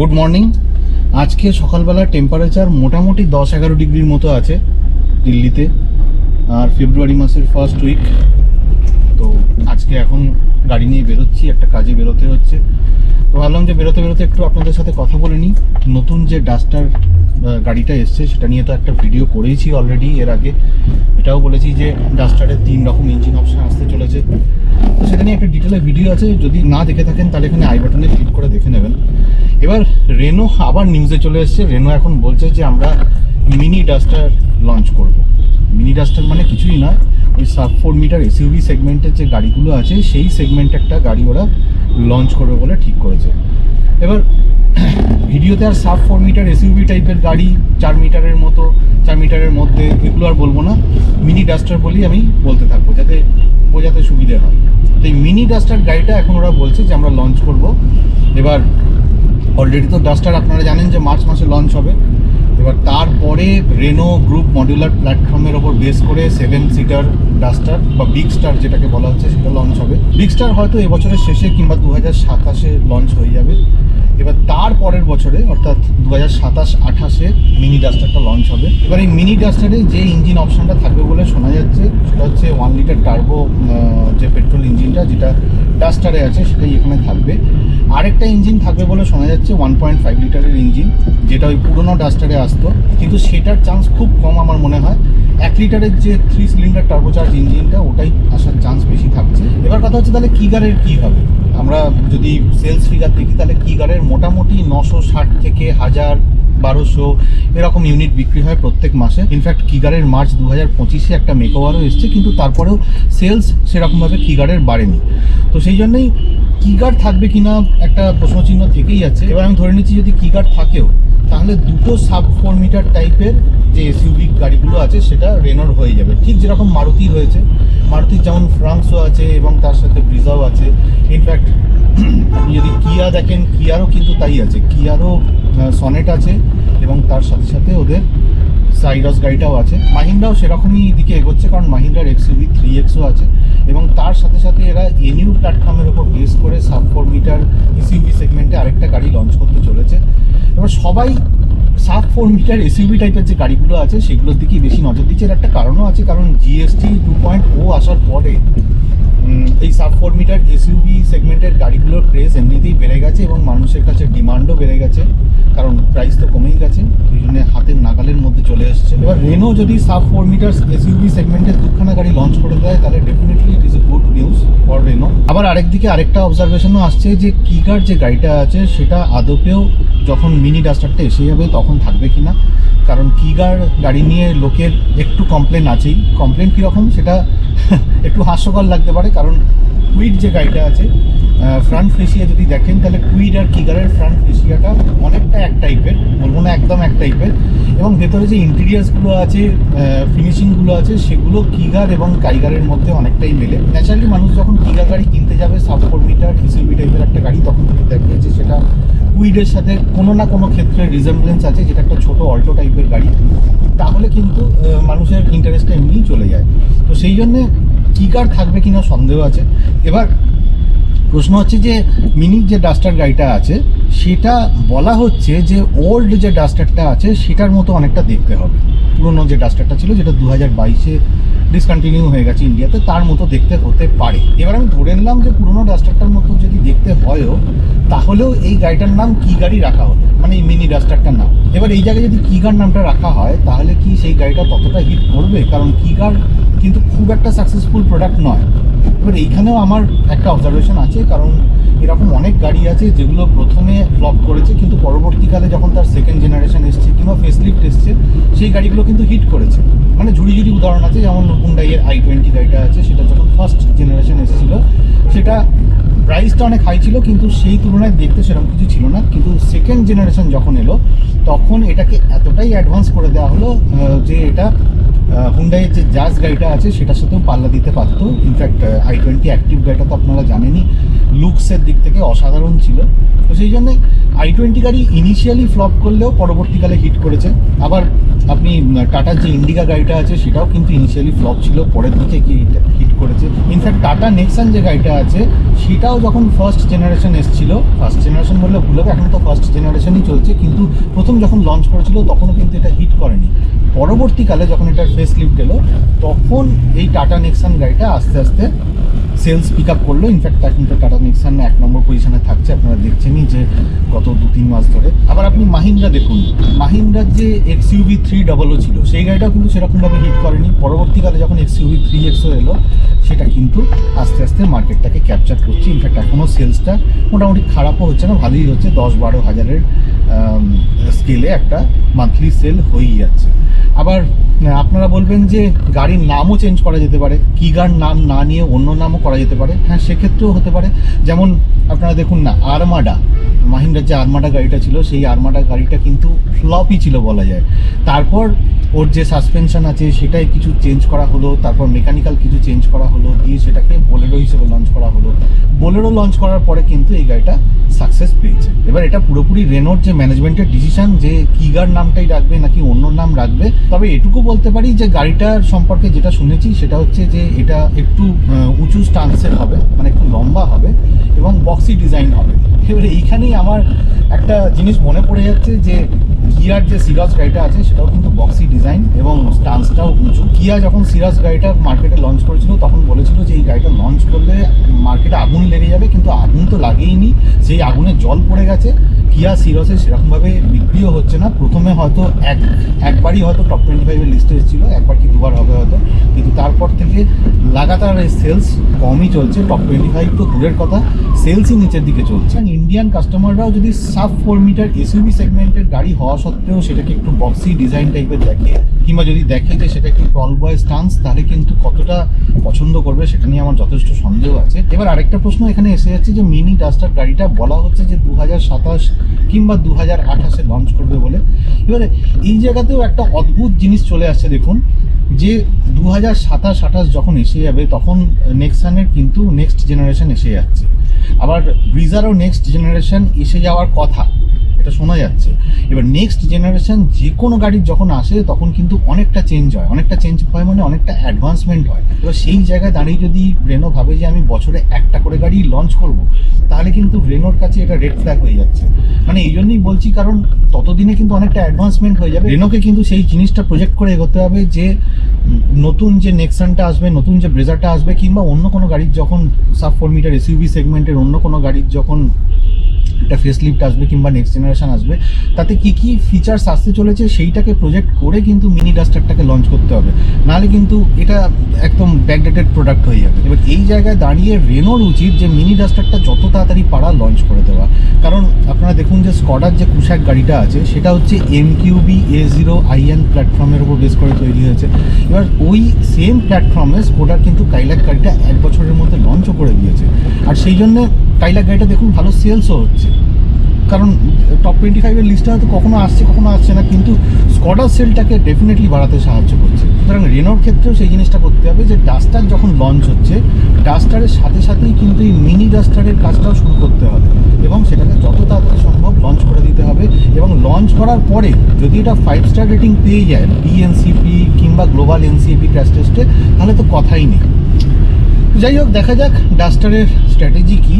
Good morning. আজকে সকালবেলা temperature মোটামুটি 10-11 ডিগ্রির মতো আছে দিল্লিতে, আর ফেব্রুয়ারি মাসের ফার্স্ট উইক। তো আজকে এখন গাড়ি নিয়ে বেরোচ্ছি, একটা কাজে বেরোতে হচ্ছে। তো ভাবলাম যে বেরোতে বেরোতে একটু আপনাদের সাথে কথা বলে নিই। নতুন যে ডাস্টার গাড়িটা এসছে সেটা নিয়ে তো একটা ভিডিও করেইছি অলরেডি এর আগে। এটাও বলেছি যে ডাস্টারের 3 রকম ইঞ্জিন অপশান আসতে চলেছে। তো সেটা নিয়ে একটা ডিটেলে ভিডিও আছে, যদি না দেখে থাকেন তাহলে এখানে আই বাটনে ক্লিক করে দেখে নেবেন। এবার রেনো আবার নিউজে চলে এসছে। রেনো এখন বলছে যে আমরা মিনি ডাস্টার লঞ্চ করব। মিনি ডাস্টার মানে কিছুই না, ওই sub-4 মিটার এসইউভি সেগমেন্টের যে গাড়িগুলো আছে সেই সেগমেন্টে একটা গাড়ি ওরা লঞ্চ করবে বলে ঠিক করেছে। এবার ভিডিওতে আর sub-4 মিটার এসইউভি টাইপের গাড়ি 4 মিটারের মতো, 4 মিটারের মধ্যে, এগুলো আর বলবো না, মিনি ডাস্টার বলেই আমি বলতে থাকবো যাতে বোঝাতে সুবিধে হয়। তো এই মিনি ডাস্টার গাড়িটা এখন ওরা বলছে যে আমরা লঞ্চ করব। এবার অলরেডি তো ডাস্টার আপনারা জানেন যে মার্চ মাসে লঞ্চ হবে। এবার তারপরে রেনো গ্রুপ মডিউলার প্ল্যাটফর্মের ওপর বেস করে 7 সিটার ডাস্টার বা বিগ স্টার যেটাকে বলা হচ্ছে সেটা লঞ্চ হবে। বিগ স্টার হয়তো এবছরের শেষে কিংবা 2027-এ লঞ্চ হয়ে যাবে। এবার তার পরের বছরে অর্থাৎ 2027-28-এ মিনি ডাস্টারটা লঞ্চ হবে। এবার এই মিনি ডাস্টারে যে ইঞ্জিন অপশানটা থাকবে বলে শোনা যাচ্ছে সেটা হচ্ছে 1 লিটার টার্বো যে পেট্রোল ইঞ্জিনটা যেটা ডাস্টারে আছে সেটাই এখানে থাকবে। আরেকটা ইঞ্জিন থাকবে বলে শোনা যাচ্ছে 1.5 লিটারের ইঞ্জিন, যেটা ওই পুরোনো ডাস্টারে আসতো, কিন্তু সেটার চান্স খুব কম আমার মনে হয়। 1 লিটারের যে 3 সিলিন্ডার টার্বোচার্জ ইঞ্জিনটা ওটাই আসার চান্স বেশি থাকছে। এবার কথা হচ্ছে তাহলে কিগারের কী হবে। আমরা যদি সেলস ফিগার দেখি তাহলে কিগারের মোটামুটি 960 থেকে 1000-1200 এরকম ইউনিট বিক্রি হয় প্রত্যেক মাসে। ইনফ্যাক্ট কিগারের মার্চ 2025-এ একটা মেকওভারও এসছে, কিন্তু তারপরেও সেলস সেরকমভাবে কিগারের বাড়েনি। তো সেই জন্যই কিগার থাকবে কিনা একটা প্রশ্নচিহ্ন থেকেই আছে। এবার আমি ধরে নিচ্ছি যদি কিগার থাকেও তাহলে দুটো sub-4 মিটার টাইপের যে এসইউভি গাড়িগুলো আছে সেটা রেনোর হয়ে যাবে, ঠিক যেরকম মারুতি হয়েছে। মারুতির যেমন ফ্রান্সও আছে এবং তার সাথে ব্রিজাও আছে। ইনফ্যাক্ট আপনি যদি কিয়া দেখেন, কিয়ারও কিন্তু তাই আছে। কিয়ারও সনেট আছে এবং তার সাথে সাথে ওদের সাইরাস গাড়িটাও আছে। মাহিন্দ্রাও সেরকমই দিকে এগোচ্ছে, কারণ মাহিন্দ্রার XUV 3Xও আছে এবং তার সাথে সাথে এরা এনইউ প্ল্যাটফর্মের ওপর বেস করে sub-4 মিটার এসইউভি সেগমেন্টে আরেকটা গাড়ি লঞ্চ করতে চলেছে। এবার সবাই sub-4 মিটার এসইউভি টাইপের যে গাড়িগুলো আছে সেগুলোর দিকেই বেশি নজর দিচ্ছে। এর একটা কারণও আছে, কারণ GST 2.0 আসার পরে এই sub-4 মিটার এসইউভি সেগমেন্টের গাড়িগুলোর ক্রেজ এমনিতেই বেড়ে গেছে এবং মানুষের কাছে ডিমান্ডও বেড়ে গেছে, কারণ প্রাইস তো কমেই গেছে, ওই জন্য হাতের নাগালের মধ্যে চলে এসছে। এবার রেনো যদি sub-4 মিটার এসইউভি সেগমেন্টের দুখানা গাড়ি লঞ্চ করে দেয় তাহলে definitely it is a good news for Renault. আবার আরেকদিকে আরেকটা অবজারভেশনও আসছে যে কিগার যে গাড়িটা আছে সেটা আদপেও যখন মিনি ডাস্টারটা এসে যাবে তখন থাকবে কিনা, কারণ কিগার গাড়ি নিয়ে লোকের একটু কমপ্লেন আছেই। কমপ্লেন কীরকম সেটা একটু হাস্যকর লাগতে পারে, কারণ কুইড যে গাড়িটা আছে ফ্রন্ট ফেসিয়া যদি দেখেন তাহলে কুইড আর কিগারের ফ্রন্ট ফেসিয়াটা অনেকটা এক টাইপের, বলবো না একদম এক টাইপের, এবং ভেতরে যে ইন্টেরিয়ার্সগুলো আছে, ফিনিশিংগুলো আছে, সেগুলো কিগার এবং কাইগারের মধ্যে অনেকটাই মেলে। ন্যাচারালি মানুষ যখন কিগার গাড়ি কিনতে যাবে sub-4 মিটার এসইউভি টাইপের একটা গাড়ি, তখন যদি দেখবে যে সেটা কুইডের সাথে কোনো না কোনো ক্ষেত্রে রিজেম্বলেন্স আছে, যেটা একটা ছোটো অল্টো টাইপের গাড়ি, তাহলে কিন্তু মানুষের ইন্টারেস্টটা এমনিই চলে যায়। তো সেই জন্যে কিগার থাকবে কিনা সন্দেহ আছে। এবার প্রশ্ন হচ্ছে যে মিনি যে ডাস্টার গাড়িটা আছে সেটা বলা হচ্ছে যে ওল্ড যে ডাস্টারটা আছে সেটার মতো অনেকটা দেখতে হবে। পুরোনো যে ডাস্টারটা ছিল যেটা 2022-এ ডিসকন্টিনিউ হয়ে গেছে ইন্ডিয়াতে, তার মতো দেখতে হতে পারে। এবার আমি ধরে নিলাম যে পুরোনো ডাস্টারটার মতো যদি দেখতে হয়ও তাহলেও এই গাড়িটার নাম কি গাড়ি রাখা হলো, মানে এই মিনি ডাস্টারটার নাম। এবার এই জায়গায় যদি কিগার নামটা রাখা হয় তাহলে কি সেই গাড়িটা ততটা হিট করবে? কারণ কিগার কিন্তু খুব একটা সাকসেসফুল প্রোডাক্ট নয়। এবার এইখানেও আমার একটা অবজারভেশন আছে, কারণ এরকম অনেক গাড়ি আছে যেগুলো প্রথমে ফ্লপ করেছে কিন্তু পরবর্তীকালে যখন তার সেকেন্ড জেনারেশন এসছে কিংবা ফেসলিফট এসছে সেই গাড়িগুলো কিন্তু হিট করেছে। মানে ঝুড়ি ঝুড়ি উদাহরণ আছে, যেমন হুন্ডাইয়ের i20 গাড়িটা আছে, সেটা যখন ফার্স্ট জেনারেশন এসেছিলো সেটা প্রাইসটা অনেক হাই ছিল কিন্তু সেই তুলনায় দেখতে সেরকম কিছু ছিল না, কিন্তু সেকেন্ড জেনারেশন যখন এলো তখন এটাকে এতটাই অ্যাডভান্স করে দেওয়া হলো যে এটা হুন্ডাইয়ের যে জাজ গাড়িটা আছে সেটার সাথেও পাল্লা দিতে পারতো। ইনফ্যাক্ট i20 অ্যাক্টিভ গাড়িটা তো আপনারা জানেনই লুকসের দিক থেকে অসাধারণ ছিল। তো সেই জন্যে i20 গাড়ি ইনিশিয়ালি ফ্লপ করলেও পরবর্তীকালে হিট করেছে। আবার আপনি টাটার যে ইন্ডিকা গাড়িটা আছে সেটাও কিন্তু ইনিশিয়ালি ফ্লপ ছিল, পরের দিকে গিয়ে হিট করেছে। ইনফ্যাক্ট টাটা নেক্সন যে গাড়িটা আছে সেটাও যখন ফার্স্ট জেনারেশন এসেছিল, ফার্স্ট জেনারেশন বললে ভুল হবে, এখন তো ফার্স্ট জেনারেশনই চলছে, কিন্তু প্রথম যখন লঞ্চ করেছিল তখনও কিন্তু এটা হিট করেনি। পরবর্তীকালে যখন এটার ফেস লিফট এলো তখন এই টাটা নেক্সন গাড়িটা আস্তে আস্তে সেলস পিক আপ করলো। ইনফ্যাক্ট এখন তো টাটা নেক্সন 1 নম্বর পজিশনে থাকছে, আপনারা দেখছেনই যে গত 2-3 মাস ধরে। আবার আপনি মাহিন্দ্রা দেখুন, মাহিন্দ্রার যে XUV 300 ছিল সেই গাড়িটাও কিন্তু সেরকমভাবে হিট করেনি। পরবর্তীকালে যখন XUV 3XO এলো সেটা কিন্তু আস্তে আস্তে মার্কেটটাকে ক্যাপচার করছে। ইনফ্যাক্ট এখনও সেলসটা মোটামুটি খারাপও হচ্ছে না, ভালোই হচ্ছে, 10-12 হাজারের স্কেলে একটা মান্থলি সেল হয়েই যাচ্ছে। আবার আপনারা বলবেন যে গাড়ির নামও চেঞ্জ করা যেতে পারে, কিগার নাম না নিয়ে অন্য নামও করা যেতে পারে। হ্যাঁ, সেক্ষেত্রেও হতে পারে। যেমন আপনারা দেখুন না, আরমাডা, মাহিন্দ্রার যে আরমাডা গাড়িটা ছিল সেই আরমাডা গাড়িটা কিন্তু ফ্লপই ছিল বলা যায়। তারপর ওর যে সাসপেনশন আছে সেটাই কিছু চেঞ্জ করা হলো, তারপর মেকানিক্যাল কিছু চেঞ্জ করা হলো, দিয়ে সেটাকে বোলেরো হিসেবে লঞ্চ করা হলো। বোলেরো লঞ্চ করার পরে কিন্তু এই গাড়িটা সাকসেস পেয়েছে। এবার এটা পুরোপুরি রেনোর যে ম্যানেজমেন্টের ডিসিশন যে কিগার নামটাই রাখবে নাকি অন্য নাম রাখবে। তবে এটুকু বলতে পারি যে গাড়িটার সম্পর্কে যেটা শুনেছি সেটা হচ্ছে যে এটা একটু উঁচু স্টান্সের হবে, মানে একটু লম্বা হবে এবং বক্সি ডিজাইন হবে। এবারে এইখানেই আমার একটা জিনিস মনে পড়ে যাচ্ছে যে কিয়ার যে সিরাজ গাড়িটা আছে সেটাও কিন্তু বক্সি ডিজাইন এবং স্টান্সটাও উঁচু। কিয়া যখন সিরাজ গাড়িটা মার্কেটে লঞ্চ করেছিল তখন বলেছিল যে এই গাড়িটা লঞ্চ করলে মার্কেটে আগুন লেগে যাবে, কিন্তু আগুন তো লাগেইনি, সেই আগুনে জল পড়ে গেছে। কিয়া সিরসে সেরকমভাবে বিক্রিও হচ্ছে না। প্রথমে হয়তো একবারই হয়তো টপ 25-এর লিস্টে এসেছিলো, একবার কি দুবার হবে হয়তো, কিন্তু তারপর থেকে লাগাতার এই সেলস কমই চলছে। টপ 25 তো দূরের কথা, সেলসই নিচের দিকে চলছে। ইন্ডিয়ান কাস্টমাররাও যদি সাব 4 মিটার এসইউভি সেগমেন্টের গাড়ি হওয়া সত্ত্বেও সেটাকে একটু বক্সি ডিজাইন টাইপের দেখে, কিংবা যদি দেখে যে সেটা একটু টল বয় স্টান্স, তাহলে কিন্তু কতটা পছন্দ করবে সেটা নিয়ে আমার যথেষ্ট সন্দেহ আছে। এবার আরেকটা প্রশ্ন এখানে এসে যাচ্ছে যে মিনি ডাস্টার গাড়িটা বলা হচ্ছে যে 2027 কিংবা 2028-এ লঞ্চ করবে বলে। এবারে এই জায়গাতেও একটা অদ্ভুত জিনিস চলে আসছে। দেখুন যে 2027-28 যখন এসে যাবে তখন নেক্সনের কিন্তু নেক্সট জেনারেশন এসে যাচ্ছে, আবার ব্রিজারও নেক্সট জেনারেশন এসে যাওয়ার কথা, এটা শোনা যাচ্ছে। এবার নেক্সট জেনারেশন যে কোনো গাড়ির যখন আসে তখন কিন্তু অনেকটা চেঞ্জ হয়, অনেকটা চেঞ্জ হয় মানে অনেকটা অ্যাডভান্সমেন্ট হয়। এবার সেই জায়গায় দাঁড়িয়ে যদি রেনো ভাবে যে আমি বছরে একটা করে গাড়ি লঞ্চ করব, তাহলে কিন্তু রেনোর কাছে এটা রেড ফ্ল্যাগ হয়ে যাচ্ছে। মানে এই জন্যই বলছি, কারণ ততদিনে কিন্তু অনেকটা অ্যাডভান্সমেন্ট হয়ে যাবে। রেনোকে কিন্তু সেই জিনিসটা প্রজেক্ট করে এগোতে হবে যে নতুন যে নেক্সনটা আসবে, নতুন যে ব্রেজারটা আসবে, কিংবা অন্য কোনো গাড়ির যখন সাব 4 মিটার এসইউভি সেগমেন্টের অন্য কোনো গাড়ির যখন একটা ফেস লিফট আসবে কিংবা নেক্সট জেনারেশন আসবে, তাতে কি কি ফিচার্স আসতে চলেছে সেইটাকে প্রজেক্ট করে কিন্তু মিনি ডাস্টারটাকে লঞ্চ করতে হবে, নাহলে কিন্তু এটা একদম ব্যাকডেটেড প্রোডাক্ট হয়ে যাবে। এবার এই জায়গায় দাঁড়িয়ে রেনোর উচিত যে মিনি ডাস্টারটা যত তাড়াতাড়ি পারা লঞ্চ করে দেওয়া। কারণ আপনারা দেখুন যে স্কডার যে কুশাক গাড়িটা আছে সেটা হচ্ছে MQB A0iN প্ল্যাটফর্মের উপর বেস করে তৈরি হয়েছে। এবার ওই সেম প্ল্যাটফর্মে স্কোডার কিন্তু কাইলাক গাড়িটা 1 বছরের মধ্যে লঞ্চও করে দিয়েছে, আর সেই জন্য কাইলাক গাড়িটা দেখুন ভালো সেলসও হচ্ছে। কারণ টপ 25-এর লিস্টে হয়তো কখনো আসছে কখনো আসছে না, কিন্তু স্কডার সেলটাকে ডেফিনেটলি বাড়াতে সাহায্য করছে। সুতরাং রেনোর ক্ষেত্রেও সেই জিনিসটা করতে হবে যে ডাস্টার যখন লঞ্চ হচ্ছে, ডাস্টারের সাথে সাথেই কিন্তু এই মিনি ডাস্টারের কাজটাও শুরু করতে হবে এবং সেটাকে যত তাড়াতাড়ি সম্ভব লঞ্চ করে দিতে হবে। এবং লঞ্চ করার পরে যদি এটা 5 স্টার রেটিং পেয়ে যায় BNCP কিংবা গ্লোবাল NCAP ক্র্যাশ টেস্টে, তাহলে তো কথাই নেই। যাই হোক, দেখা যাক ডাস্টারের স্ট্র্যাটেজি কী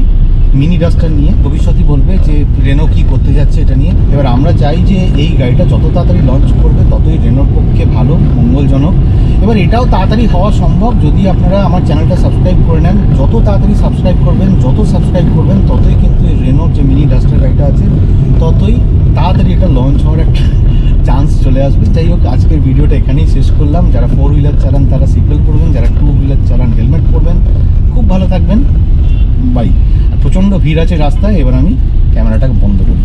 মিনি ডাস্টার নিয়ে, ভবিষ্যৎই বলবে যে রেনো কী করতে যাচ্ছে এটা নিয়ে। এবার আমরা চাই যে এই গাড়িটা যত তাড়াতাড়ি লঞ্চ করবে ততই রেনোর পক্ষে ভালো, মঙ্গলজনক। এবার এটাও তাড়াতাড়ি হওয়া সম্ভব যদি আপনারা আমার চ্যানেলটা সাবস্ক্রাইব করে নেন। যত তাড়াতাড়ি সাবস্ক্রাইব করবেন, যত সাবস্ক্রাইব করবেন, ততই কিন্তু এই রেনোর যে মিনি ডাস্টার গাড়িটা আছে ততই তাড়াতাড়ি এটা লঞ্চ হওয়ার একটা চান্স চলে আসবে। যাই হোক, আজকের ভিডিওটা এখানেই শেষ করলাম। যারা 4 হুইলার চালান তারা সিট বেল্ট পরবেন, যারা 2 হুইলার চালান হেলমেট পরবেন। খুব ভালো থাকবেন, বাই। প্রচণ্ড ভিড় আছে রাস্তায়, এবার আমি ক্যামেরাটাকে বন্ধ করি।